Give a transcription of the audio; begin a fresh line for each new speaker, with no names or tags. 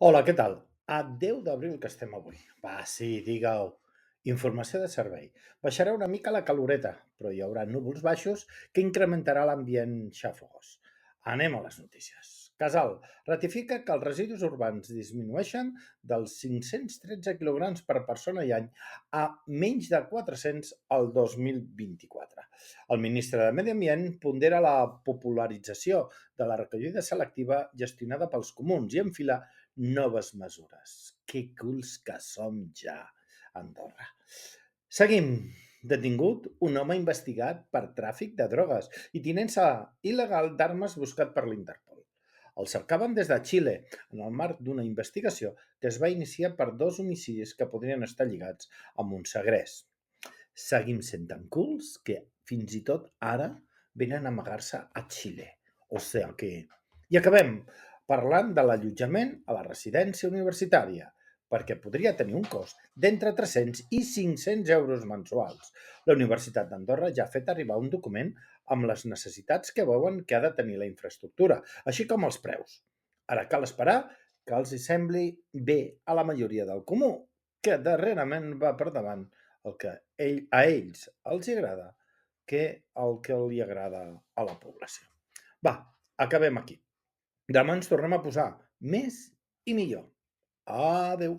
Hola, què tal? A 10 d'abril que estem avui. Va, sí, digue-ho. Informació de servei. Baixarà una mica la caloreta, però hi haurà núvols baixos que incrementarà l'ambient xafogós. Anem a les notícies. Casal ratifica que els residus urbans disminueixen dels 513 quilograms per persona i any a menys de 400 el 2024. El ministre de Medi Ambient pondera la popularització de la recollida selectiva gestionada pels comuns i enfila noves mesures. Que culs que som ja, Andorra. Seguim. Detingut un home investigat per tràfic de drogues i tinença il·legal d'armes buscat per l'Interpol. El cercaven des de Xile, en el marc d'una investigació que es va iniciar per dos homicidis que podrien estar lligats amb un segrest. Seguim sent tan culs que fins i tot ara venen a amagar-se a Xile. O sigui que... I acabem parlant de l'allotjament a la residència universitària, perquè podria tenir un cost d'entre 300 i 500 euros mensuals. La Universitat d'Andorra ja ha fet arribar un document amb les necessitats que veuen que ha de tenir la infraestructura, així com els preus. Ara cal esperar que els hi sembli bé a la majoria del comú, que darrerament va per davant el que a ells els hi agrada que el que li agrada a la població. Va, acabem aquí. Demà ens tornem a posar més i millor. Adeu.